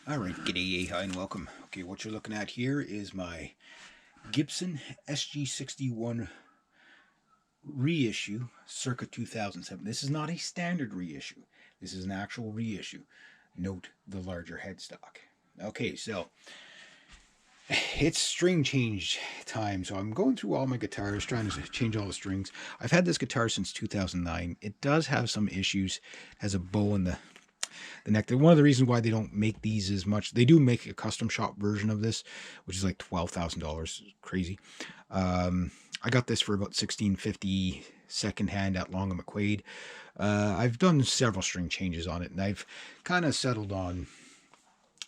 All right, g'day, hi, and welcome. Okay, what you're looking at here is my Gibson SG61 reissue circa 2007. This is not a standard reissue. This is an actual reissue. Note the larger headstock. Okay, so it's string change time. So I'm going through all my guitars, trying to change all the strings. I've had this guitar since 2009. It does have some issues. Has a bow in the neck. One of the reasons why they don't make these as much, they do make a custom shop version of this, which is like $12,000. Crazy. I got this for about $16.50 secondhand at Long and McQuaid. I've done several string changes on it, and I've kind of settled on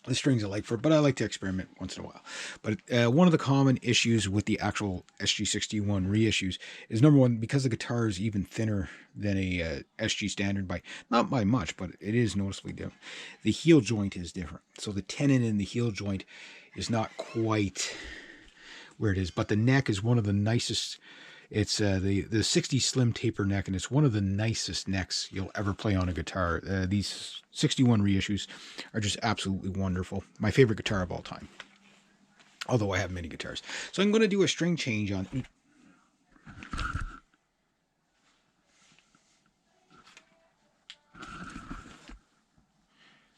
the strings I like for it, but I like to experiment once in a while. But one of the common issues with the actual SG61 reissues is, number one, because the guitar is even thinner than a SG standard by, not by much, but it is noticeably different. The heel joint is different. So the tenon in the heel joint is not quite where it is, but the neck is one of the nicest. It's the 60 slim taper neck, and it's one of the nicest necks you'll ever play on a guitar. These 61 reissues are just absolutely wonderful. My favorite guitar of all time. Although I have many guitars. So I'm going to do a string change on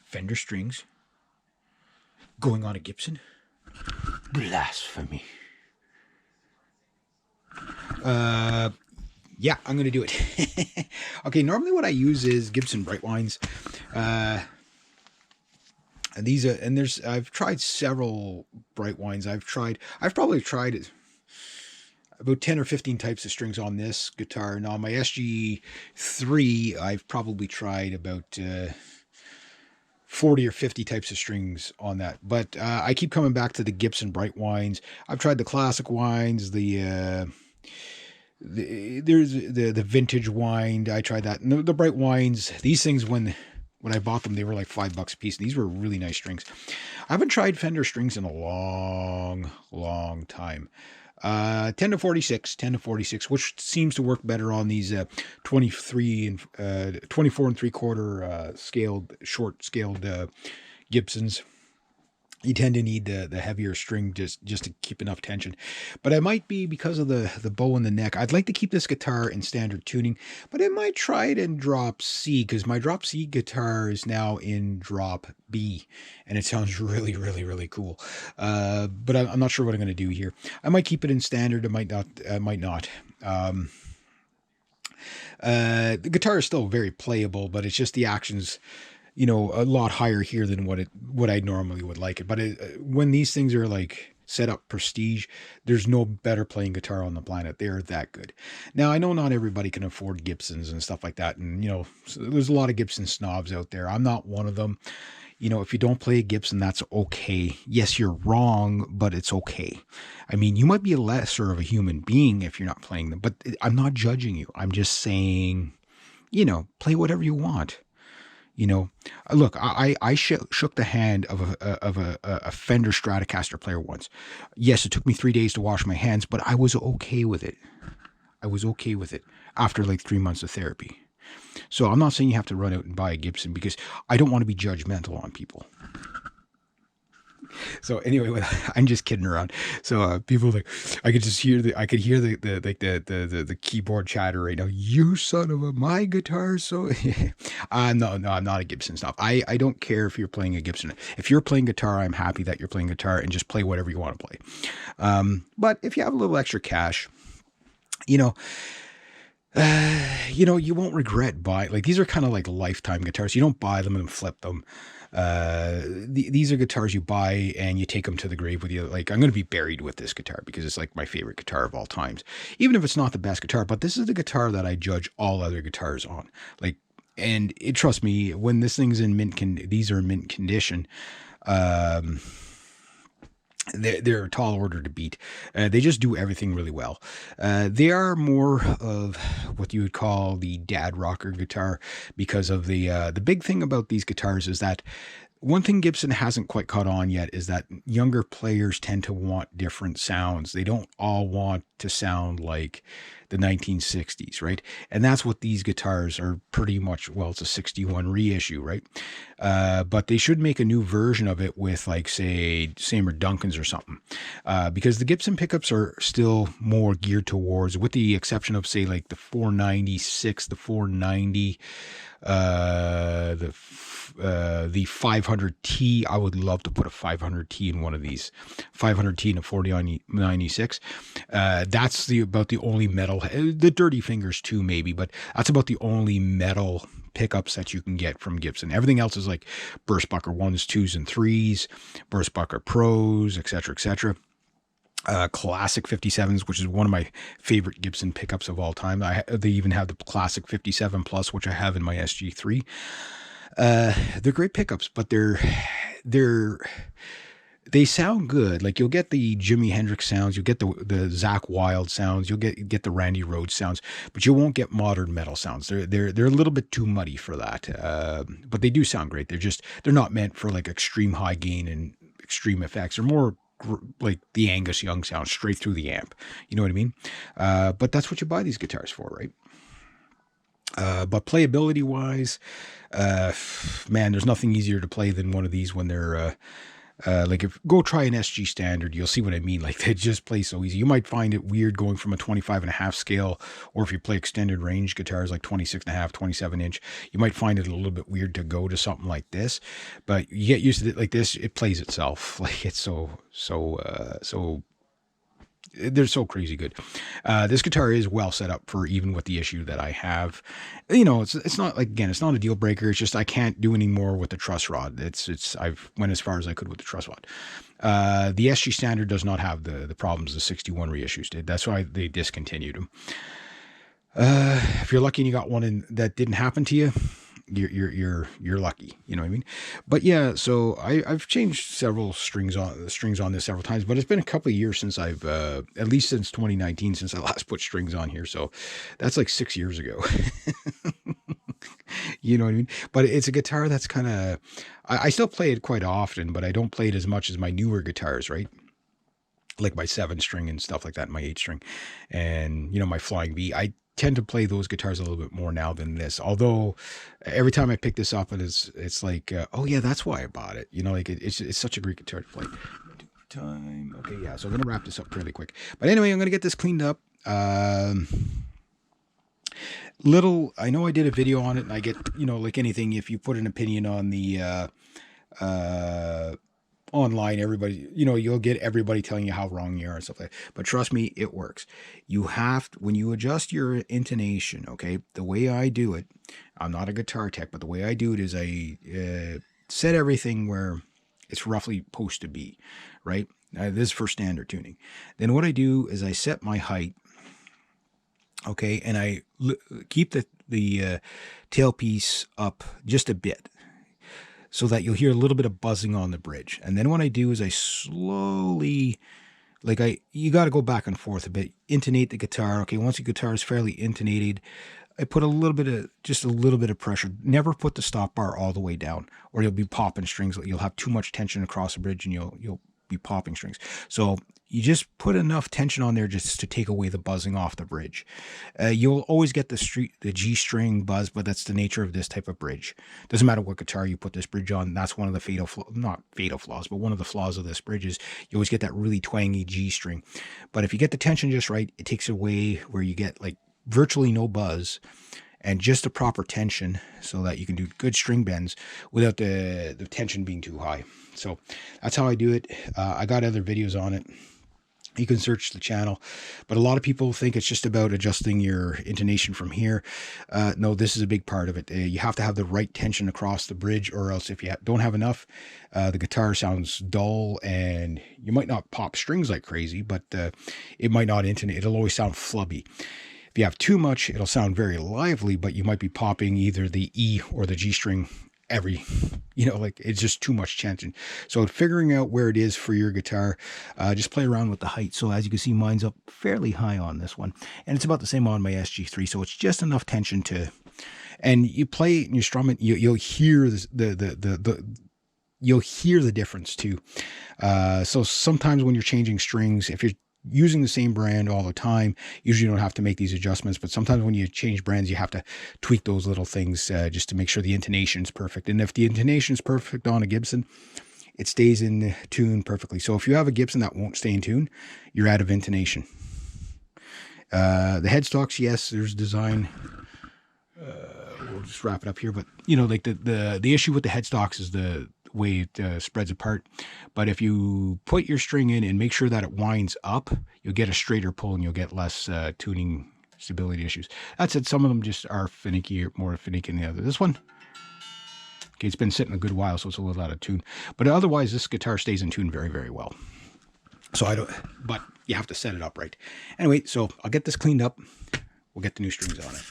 Fender strings going on a Gibson. Blasphemy. Yeah, I'm going to do it. Okay, normally what I use is Gibson Bright Wines. And these are, and I've tried several Bright Wines. I've probably tried about 10 or 15 types of strings on this guitar. Now, my SG3, I've probably tried about 40 or 50 types of strings on that. But I keep coming back to the Gibson Bright Wines. I've tried the classic wines, there's the vintage wine. I tried that. And the Bright Wines, these things, when I bought them, they were like $5 a piece. These were really nice strings. I haven't tried Fender strings in a long time. 10 to 46, which seems to work better on these 23 and 24 and 3/4 short scaled Gibsons. You tend to need the heavier string just to keep enough tension. But I might be, because of the bow in the neck, I'd like to keep this guitar in standard tuning, but I might try it in drop C, because my drop C guitar is now in drop B, and it sounds really cool. But I'm not sure what I'm going to do here. I might keep it in standard. I might not. The guitar is still very playable, but it's just the actions, a lot higher here than what I normally would like it. But when these things are like set up prestige, there's no better playing guitar on the planet. They're that good. Now, I know not everybody can afford Gibsons and stuff like that, and so there's a lot of Gibson snobs out there. I'm not one of them. If you don't play a Gibson, that's okay. Yes, you're wrong, but it's okay. I mean, you might be a lesser of a human being if you're not playing them, but I'm not judging you. I'm just saying, play whatever you want. Look, I shook the hand of a Fender Stratocaster player once. Yes, it took me 3 days to wash my hands, but I was okay with it. I was okay with it after like 3 months of therapy. So I'm not saying you have to run out and buy a Gibson, because I don't want to be judgmental on people. So anyway, I'm just kidding around. So people like, I could hear the keyboard chatter right now. You son of a, my guitar. So no, I'm not a Gibson snob. I don't care if you're playing a Gibson. If you're playing guitar, I'm happy that you're playing guitar, and just play whatever you want to play. But if you have a little extra cash, you won't regret buying. Like, these are kind of like lifetime guitars. You don't buy them and flip them. These are guitars you buy and you take them to the grave with you. Like, I'm going to be buried with this guitar because it's like my favorite guitar of all times, even if it's not the best guitar. But this is the guitar that I judge all other guitars on. Like, and trust me, when this thing's in these are in mint condition. They're a tall order to beat. They just do everything really well. They are more of what you would call the dad rocker guitar, because of the big thing about these guitars is that one thing Gibson hasn't quite caught on yet is that younger players tend to want different sounds. They don't all want to sound like the 1960s, right? And that's what these guitars are pretty much. Well, it's a 61 reissue, right? But they should make a new version of it with, like, say, Seymour Duncan's or something, because the Gibson pickups are still more geared towards, with the exception of, say, like the 496, the 490, the 500T. I would love to put a 500T in one of these, 500T and a 4096. That's about the only metal, the Dirty Fingers too, maybe, but that's about the only metal pickups that you can get from Gibson. Everything else is like Burstbucker 1s, 2s, and 3s, Burstbucker Pros, etc., etc. Classic 57s, which is one of my favorite Gibson pickups of all time. They even have the classic 57 Plus, which I have in my SG3. They're great pickups, but they sound good. Like, you'll get the Jimi Hendrix sounds, you'll get the Zakk Wylde sounds, you'll get the Randy Rhoads sounds, but you won't get modern metal sounds. They're a little bit too muddy for that. But they do sound great. They're not meant for like extreme high gain and extreme effects. They're more like the Angus Young sound straight through the amp. You know what I mean? But that's what you buy these guitars for, right? But playability wise, man, there's nothing easier to play than one of these when they're, like, if go try an SG Standard, you'll see what I mean. Like, they just play so easy. You might find it weird going from a 25.5 scale, or if you play extended range guitars like 26.5, 27 inch, you might find it a little bit weird to go to something like this. But you get used to it like this, it plays itself. Like, it's they're so crazy good. This guitar is well set up for even with the issue that I have. You know, it's not like, again, it's not a deal breaker. It's just I can't do any more with the truss rod. I've went as far as I could with the truss rod. The SG Standard does not have the problems the 61 reissues did. That's why they discontinued them. If you're lucky and you got one that didn't happen to you, you're lucky, you know what I mean? But yeah, so I've changed several strings on this several times, but it's been a couple of years since I've at least since 2019 since I last put strings on here, so that's like 6 years ago. You know what I mean? But it's a guitar that's kind of, I still play it quite often, but I don't play it as much as my newer guitars, right? Like my 7-string and stuff like that, my 8-string, and, you know, my Flying V. I tend to play those guitars a little bit more now than this. Although every time I pick this up, it's like, oh yeah, that's why I bought it. You know, like it's such a great guitar to play. Time. Okay, yeah. So I'm gonna wrap this up fairly quick. But anyway, I'm gonna get this cleaned up. I know I did a video on it, and I get, you know, like anything, if you put an opinion on the online, everybody, you know, you'll get everybody telling you how wrong you are and stuff like that. But trust me, it works. You have to, when you adjust your intonation, okay, the way I do it, I'm not a guitar tech, but the way I do it is I set everything where it's roughly supposed to be, right? This is for standard tuning. Then what I do is I set my height, okay, and I keep the tailpiece up just a bit, so that you'll hear a little bit of buzzing on the bridge. And then what I do is I slowly, you got to go back and forth a bit, intonate the guitar. Okay, once the guitar is fairly intonated, I put just a little bit of pressure. Never put the stop bar all the way down, or you'll be popping strings. You'll have too much tension across the bridge, and you'll be popping strings. So you just put enough tension on there just to take away the buzzing off the bridge. You'll always get the G string buzz, but that's the nature of this type of bridge. Doesn't matter what guitar you put this bridge on. That's one of the not fatal flaws, but one of the flaws of this bridge is you always get that really twangy G string. But if you get the tension just right, it takes away where you get like virtually no buzz and just the proper tension, so that you can do good string bends without the tension being too high. So that's how I do it. I got other videos on it. You can search the channel, but a lot of people think it's just about adjusting your intonation from here. No, this is a big part of it. You have to have the right tension across the bridge, or else if you don't have enough, the guitar sounds dull, and you might not pop strings like crazy, but it might not intonate. It'll always sound flubby. If you have too much, it'll sound very lively, but you might be popping either the E or the G string like it's just too much tension. So figuring out where it is for your guitar, just play around with the height. So as you can see, mine's up fairly high on this one, and it's about the same on my SG3. So it's just enough tension and you play it and you strum it, you'll hear you'll hear the difference too. So sometimes when you're changing strings, if you're using the same brand all the time, usually you don't have to make these adjustments, but sometimes when you change brands, you have to tweak those little things just to make sure the intonation is perfect. And if the intonation is perfect on a Gibson, it stays in tune perfectly. So if you have a Gibson that won't stay in tune, you're out of intonation. The headstocks, yes, there's design. We'll just wrap it up here, but you know, like the issue with the headstocks is the way it spreads apart. But if you put your string in and make sure that it winds up, you'll get a straighter pull and you'll get less tuning stability issues. That's it. Some of them just are finicky, or more finicky than the other. This one, okay, it's been sitting a good while, so it's a little out of tune. But otherwise, this guitar stays in tune very, very well. So but you have to set it up right. Anyway, so I'll get this cleaned up. We'll get the new strings on it.